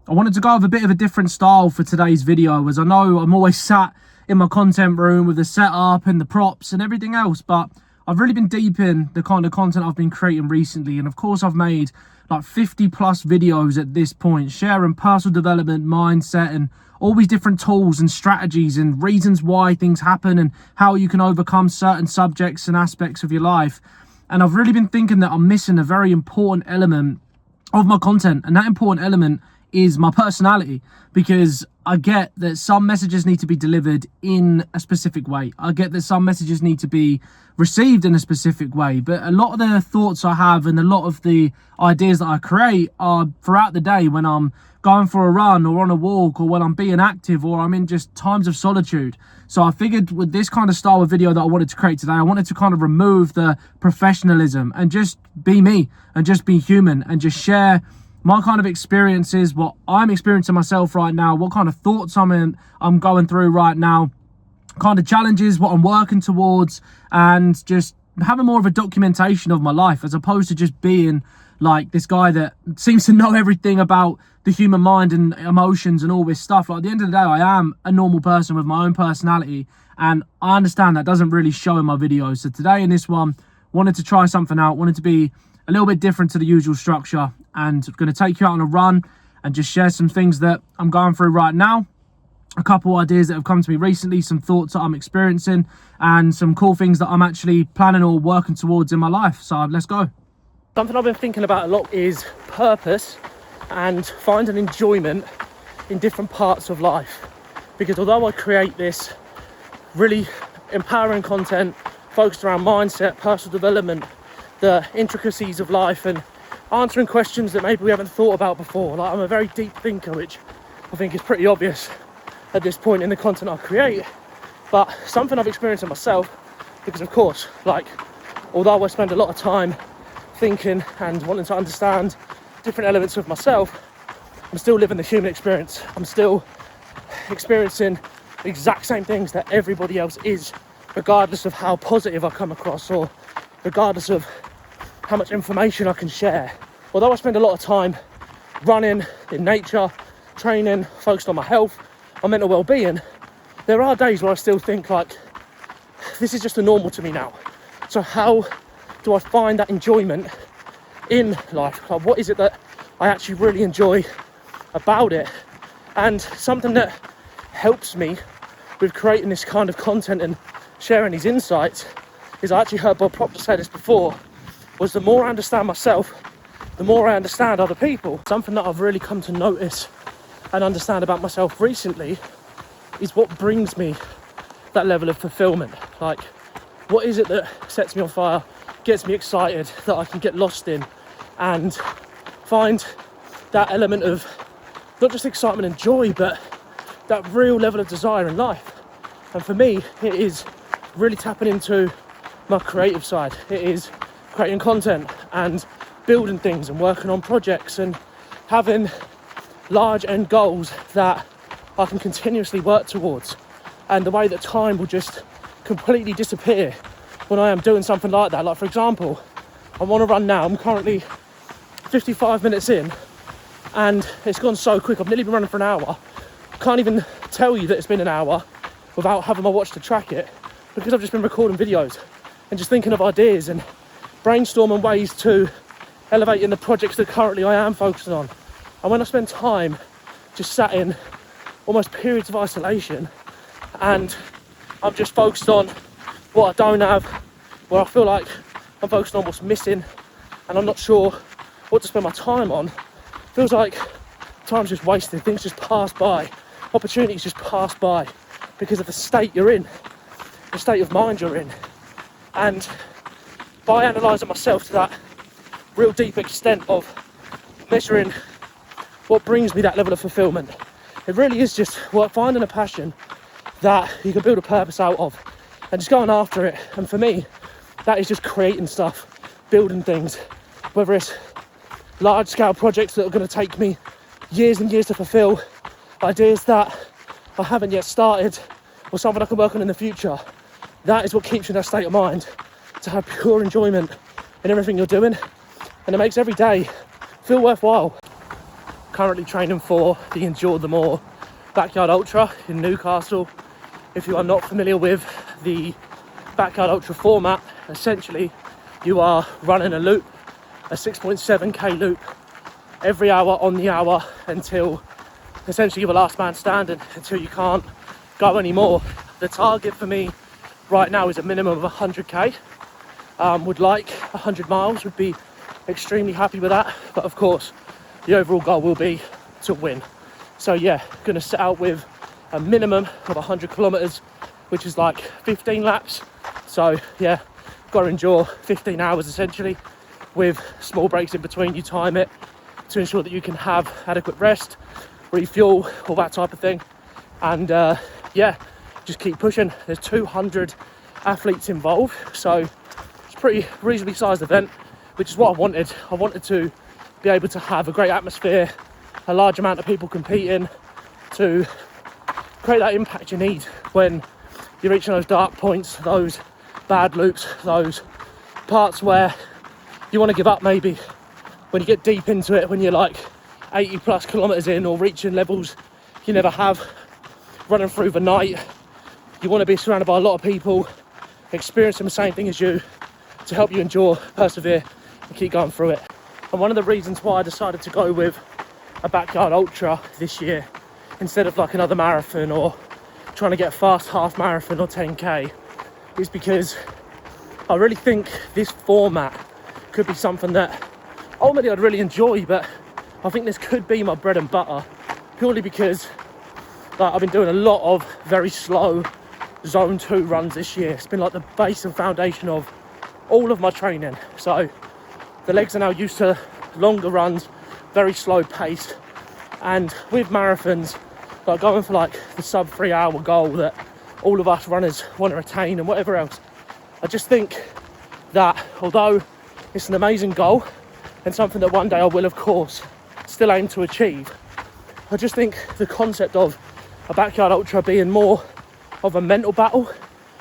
I wanted to go with a bit of a different style for today's video, as I know I'm always sat in my content room with the setup and the props and everything else, but I've really been deep in the kind of content I've been creating recently. And of course I've made like 50 plus videos at this point, sharing personal development, mindset, and all these different tools and strategies and reasons why things happen and how you can overcome certain subjects and aspects of your life. And I've really been thinking that I'm missing a very important element of my content, and that important element is my personality, because I get that some messages need to be delivered in a specific way. I get that some messages need to be received in a specific way, but a lot of the thoughts I have and a lot of the ideas that I create are throughout the day, when I'm going for a run or on a walk, or when I'm being active, or I'm in just times of solitude. So I figured with this kind of style of video that I wanted to create today, I wanted to kind of remove the professionalism and just be me and just be human and just share my kind of experiences, what I'm experiencing myself right now, what kind of thoughts I'm going through right now, kind of challenges, what I'm working towards, and just having more of a documentation of my life, as opposed to just being like this guy that seems to know everything about the human mind and emotions and all this stuff. Like, at the end of the day, I am a normal person with my own personality, and I understand that doesn't really show in my videos. So today in this one, wanted to try something out, wanted to be a little bit different to the usual structure, and I'm going to take you out on a run and just share some things that I'm going through right now, a couple ideas that have come to me recently, some thoughts that I'm experiencing, and some cool things that I'm actually planning or working towards in my life. So let's go. Something I've been thinking about a lot is purpose and finding enjoyment in different parts of life. Because although I create this really empowering content focused around mindset, personal development, the intricacies of life, and answering questions that maybe we haven't thought about before. Like, I'm a very deep thinker, which I think is pretty obvious at this point in the content I create. But something I've experienced in myself, because of course, like, although I spend a lot of time thinking and wanting to understand different elements of myself, I'm still living the human experience. I'm still experiencing the exact same things that everybody else is, regardless of how positive I come across, or regardless of how much information I can share. Although I spend a lot of time running in nature, training, focused on my health, my mental well-being, there are days where I still think, like, this is just a normal to me now. So how do I find that enjoyment in life? Like, what is it that I actually really enjoy about it? And something that helps me with creating this kind of content and sharing these insights is, I actually heard Bob Proctor say this before, was the more I understand myself, the more I understand other people. Something that I've really come to notice and understand about myself recently is what brings me that level of fulfillment. Like, what is it that sets me on fire, gets me excited, that I can get lost in and find that element of not just excitement and joy, but that real level of desire in life. And for me, it is really tapping into my creative side. It is creating content and building things and working on projects and having large end goals that I can continuously work towards. And the way that time will just completely disappear when I am doing something like that. Like, for example, I'm on a run now. I'm currently 55 minutes in and it's gone so quick. I've nearly been running for an hour. Can't even tell you that it's been an hour without having my watch to track it, because I've just been recording videos and just thinking of ideas and brainstorming ways to elevate in the projects that currently I am focusing on. And when I spend time just sat in almost periods of isolation and I'm just focused on what I don't have, where I feel like I'm focused on what's missing and I'm not sure what to spend my time on, feels like time's just wasted, things just pass by, opportunities just pass by because of the state you're in, the state of mind you're in. And by analysing myself to that real deep extent of measuring what brings me that level of fulfillment, it really is just finding a passion that you can build a purpose out of and just going after it. And for me, that is just creating stuff, building things, whether it's large scale projects that are going to take me years and years to fulfill, ideas that I haven't yet started, or something I can work on in the future. That is what keeps you in that state of mind, to have pure enjoyment in everything you're doing, and it makes every day feel worthwhile. currently training for the Endure the More Backyard Ultra in Newcastle. If you are not familiar with the Backyard Ultra format, essentially you are running a loop, a 6.7k loop every hour on the hour until essentially you're the last man standing, until you can't go anymore. The target for me right now is a minimum of 100k. Would like 100 miles, would be extremely happy with that, but of course the overall goal will be to win. So yeah, gonna set out with a minimum of 100 kilometers, which is like 15 laps. So yeah, gotta endure 15 hours essentially, with small breaks in between. You time it to ensure that you can have adequate rest, refuel, all that type of thing. And yeah, just keep pushing. There's 200 athletes involved, so it's a pretty reasonably sized event, which is what I wanted. I wanted to be able to have a great atmosphere, a large amount of people competing, to create that impact you need when you're reaching those dark points, those bad loops, those parts where you want to give up maybe, when you get deep into it, when you're like 80 plus kilometers in, or reaching levels you never have, running through the night. You want to be surrounded by a lot of people experiencing the same thing as you, to help you endure, persevere and keep going through it. And one of the reasons why I decided to go with a Backyard Ultra this year instead of like another marathon, or trying to get a fast half marathon or 10k, is because I really think this format could be something that ultimately I'd really enjoy, but I think this could be my bread and butter, purely because like, I've been doing a lot of very slow zone 2 runs this year. It's been like the base and foundation of all of my training. So the legs are now used to longer runs, very slow pace. And with marathons, like going for like the sub 3 hour goal that all of us runners want to attain and whatever else, I just think that although it's an amazing goal and something that one day I will of course still aim to achieve, I just think the concept of a Backyard Ultra being more of a mental battle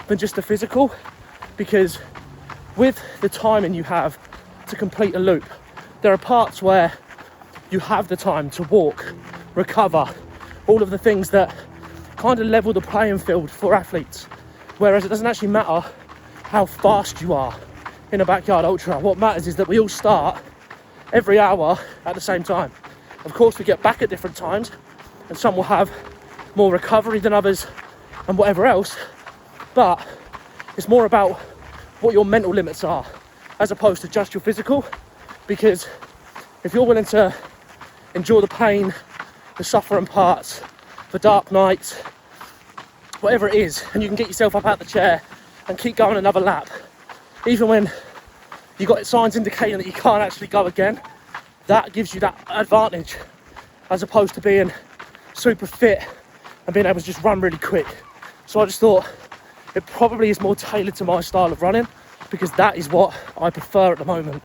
than just a physical, because with the timing you have to complete a loop, there are parts where you have the time to walk, recover, all of the things that kind of level the playing field for athletes. Whereas it doesn't actually matter how fast you are in a Backyard Ultra. What matters is that we all start every hour at the same time. Of course, we get back at different times, and some will have more recovery than others and whatever else, but it's more about what your mental limits are as opposed to just your physical. Because if you're willing to endure the pain, the suffering parts, the dark nights, whatever it is, and you can get yourself up out the chair and keep going another lap, even when you've got signs indicating that you can't actually go again, that gives you that advantage, as opposed to being super fit and being able to just run really quick. So I just thought it probably is more tailored to my style of running, because that is what I prefer at the moment.